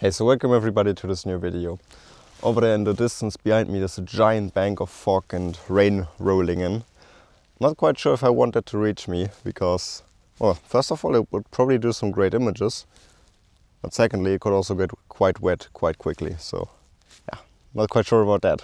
Hey, so welcome everybody to this new video. Over there in the distance behind me there's a giant bank of fog and rain rolling in. Not quite sure if I want that to reach me because, well, first of all it would probably do some great images, but secondly it could also get quite wet quite quickly, so yeah, not quite sure about that.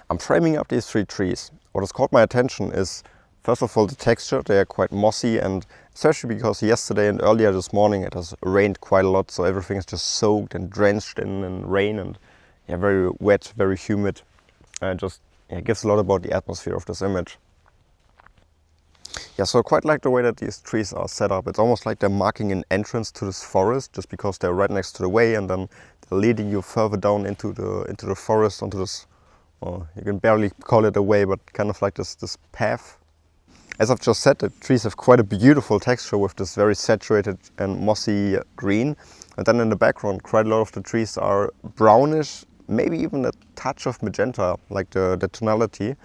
I'm framing up these three trees. What has caught my attention is, first of all, the texture. They are quite mossy, and especially because yesterday and earlier this morning it has rained quite a lot, so everything is just soaked and drenched in rain and yeah, very wet, very humid. Just gives a lot about the atmosphere of this image. Yeah, so I quite like the way that these trees are set up. It's almost like they're marking an entrance to this forest, just because they're right next to the way, and then they're leading you further down into the forest, onto this. Well, you can barely call it a way, but kind of like this path. As I've just said, the trees have quite a beautiful texture with this very saturated and mossy green. And then in the background, quite a lot of the trees are brownish, maybe even a touch of magenta, like the tonality.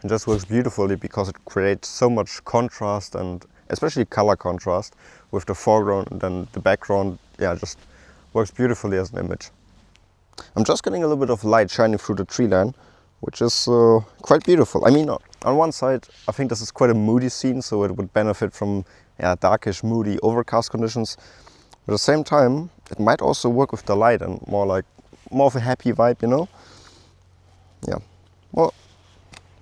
It just works beautifully because it creates so much contrast, and especially color contrast with the foreground, and then the background, yeah, just works beautifully as an image. I'm just getting a little bit of light shining through the tree line, which is quite beautiful. I mean, on one side, I think this is quite a moody scene, so it would benefit from darkish, moody, overcast conditions. But at the same time, it might also work with the light and more of a happy vibe, you know? Yeah, well,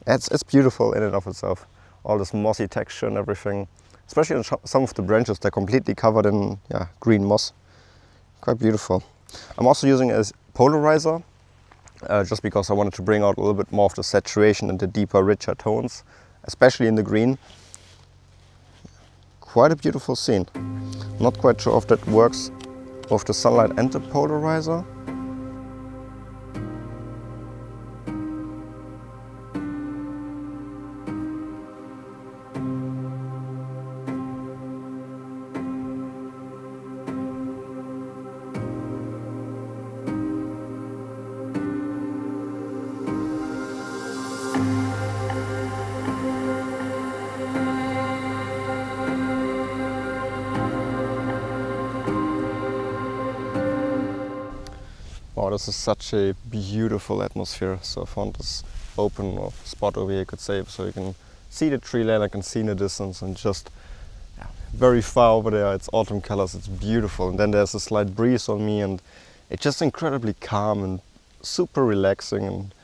it's beautiful in and of itself. All this mossy texture and everything, especially on some of the branches, they're completely covered in green moss. Quite beautiful. I'm also using a polarizer, just because I wanted to bring out a little bit more of the saturation and the deeper, richer tones, especially in the green. Quite a beautiful scene. Not quite sure if that works with the sunlight and the polarizer. Wow, this is such a beautiful atmosphere. So I found this open spot over here, you could say, so you can see the tree line, I can see in the distance, and just very far over there, it's autumn colors, it's beautiful. And then there's a slight breeze on me, and it's just incredibly calm and super relaxing. And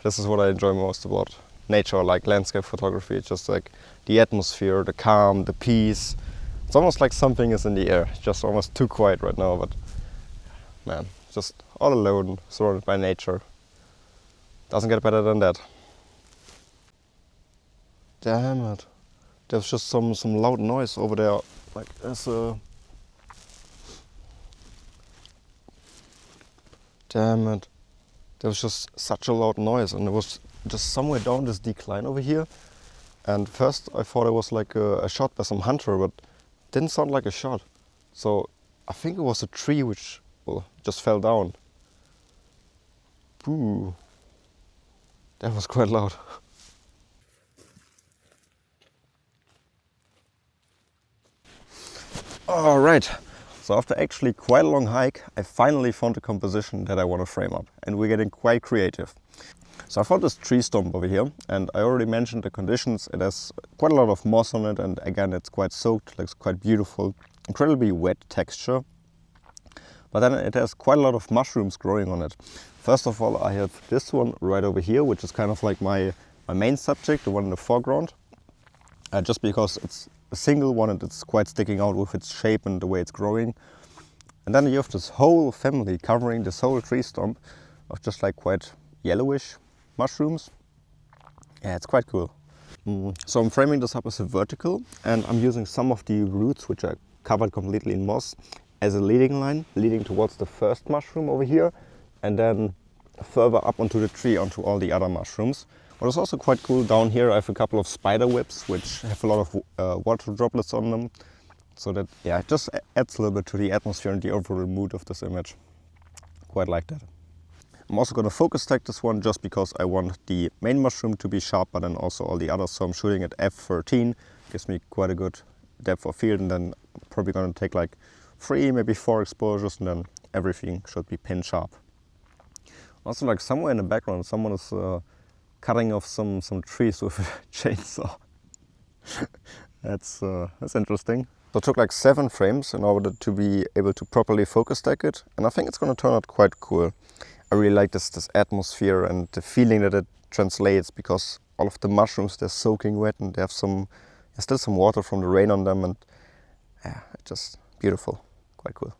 this is what I enjoy most about nature, like landscape photography. It's just like the atmosphere, the calm, the peace. It's almost like something is in the air. It's just almost too quiet right now, but man, just all alone, surrounded by nature. Doesn't get better than that. Damn it. There's just some loud noise over there. Like there's a... Damn it. There was just such a loud noise, and it was just somewhere down this decline over here. And first I thought it was like a shot by some hunter, but it didn't sound like a shot. So I think it was a tree which just fell down. Ooh, that was quite loud. Alright, so after actually quite a long hike, I finally found a composition that I want to frame up, and we're getting quite creative. So I found this tree stump over here, and I already mentioned the conditions. It has quite a lot of moss on it, and again it's quite soaked, looks quite beautiful, incredibly wet texture. But then it has quite a lot of mushrooms growing on it. First of all, I have this one right over here, which is kind of like my main subject, the one in the foreground. Just because it's a single one and it's quite sticking out with its shape and the way it's growing. And then you have this whole family covering this whole tree stump of just like quite yellowish mushrooms. Yeah, it's quite cool. So I'm framing this up as a vertical, and I'm using some of the roots, which are covered completely in moss, as a leading line, leading towards the first mushroom over here, and then further up onto the tree, onto all the other mushrooms. What is also quite cool, down here I have a couple of spider webs, which have a lot of water droplets on them. So that, yeah, it just adds a little bit to the atmosphere and the overall mood of this image. Quite like that. I'm also going to focus tag this one just because I want the main mushroom to be sharp, but then also all the others. So I'm shooting at f13, gives me quite a good depth of field, and then I'm probably going to take like 3, maybe 4 exposures, and then everything should be pin sharp. Also, like somewhere in the background, someone is cutting off some trees with a chainsaw. That's interesting. So I took like 7 frames in order to be able to properly focus stack it, and I think it's going to turn out quite cool. I really like this atmosphere and the feeling that it translates, because all of the mushrooms, they're soaking wet and they have still some water from the rain on them, and yeah, it's just beautiful, quite cool.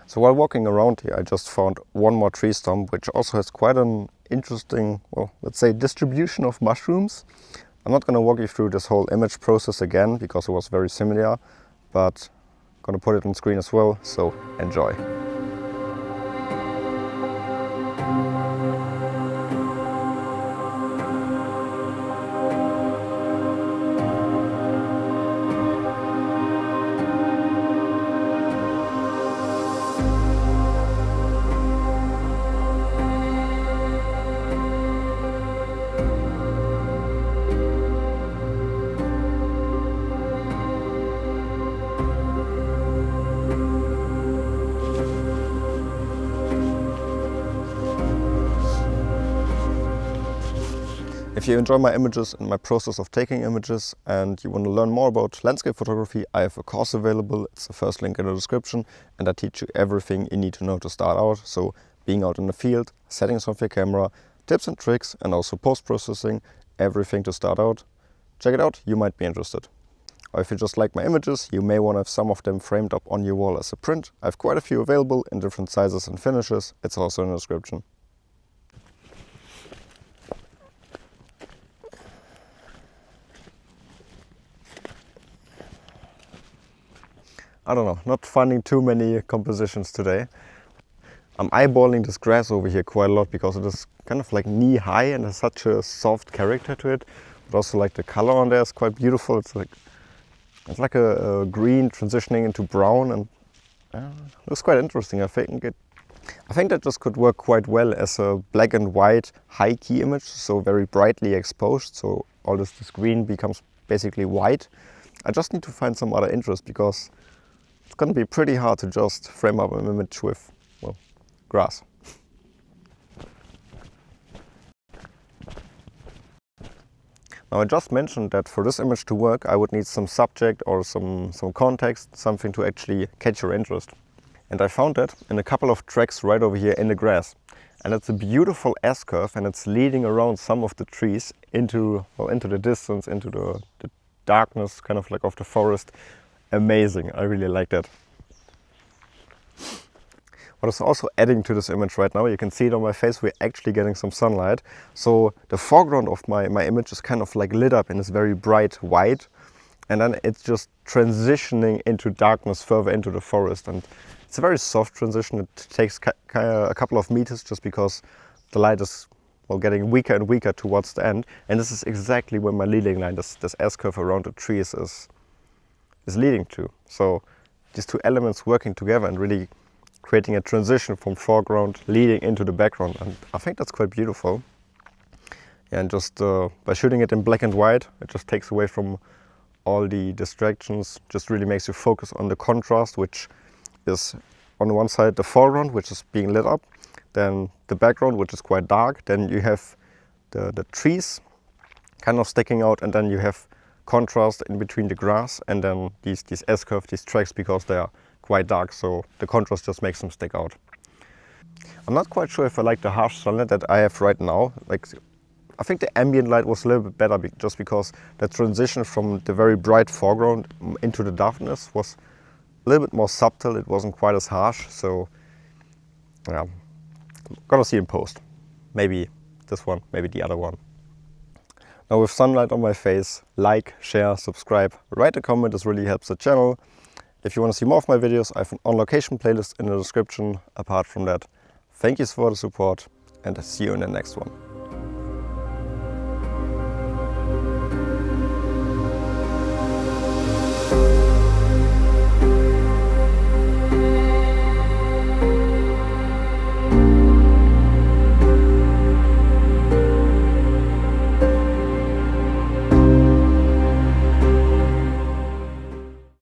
So while walking around here, I just found one more tree stump, which also has quite an interesting, well, let's say distribution of mushrooms. I'm not going to walk you through this whole image process again because it was very similar, but I'm going to put it on screen as well, so enjoy. If you enjoy my images and my process of taking images, and you want to learn more about landscape photography, I have a course available. It's the first link in the description, and I teach you everything you need to know to start out. So being out in the field, settings of your camera, tips and tricks, and also post-processing, everything to start out. Check it out, you might be interested. Or if you just like my images, you may want to have some of them framed up on your wall as a print. I have quite a few available in different sizes and finishes. It's also in the description. I don't know, not finding too many compositions today. I'm eyeballing this grass over here quite a lot because it is kind of like knee high and has such a soft character to it. But also like the color on there is quite beautiful. It's like a green transitioning into brown, and it looks quite interesting. I think that this could work quite well as a black and white high key image, so very brightly exposed. So all this green becomes basically white. I just need to find some other interest because it's going to be pretty hard to just frame up an image with, well, grass. Now I just mentioned that for this image to work, I would need some subject or some context, something to actually catch your interest. And I found that in a couple of tracks right over here in the grass. And it's a beautiful S-curve, and it's leading around some of the trees into the distance, into the darkness kind of like of the forest. Amazing, I really like that. What is also adding to this image right now, you can see it on my face, we're actually getting some sunlight. So the foreground of my image is kind of like lit up and it's very bright white. And then it's just transitioning into darkness further into the forest. And it's a very soft transition. It takes a couple of meters just because the light is, well, getting weaker and weaker towards the end. And this is exactly where my leading line, this S-curve around the trees is leading to. So these two elements working together and really creating a transition from foreground leading into the background, and I think that's quite beautiful. And just by shooting it in black and white, it just takes away from all the distractions, just really makes you focus on the contrast, which is on one side the foreground, which is being lit up, then the background, which is quite dark, then you have the trees kind of sticking out, and then you have contrast in between the grass and then these S-curve, these tracks, because they are quite dark, so the contrast just makes them stick out. I'm not quite sure if I like the harsh sunlight that I have right now. Like, I think the ambient light was a little bit better just because the transition from the very bright foreground into the darkness was a little bit more subtle. It wasn't quite as harsh, so yeah, I'm gonna see in post. Maybe this one, maybe the other one. Now with sunlight on my face, like, share, subscribe, write a comment, this really helps the channel. If you want to see more of my videos, I have an on-location playlist in the description. Apart from that, thank you for the support and see you in the next one.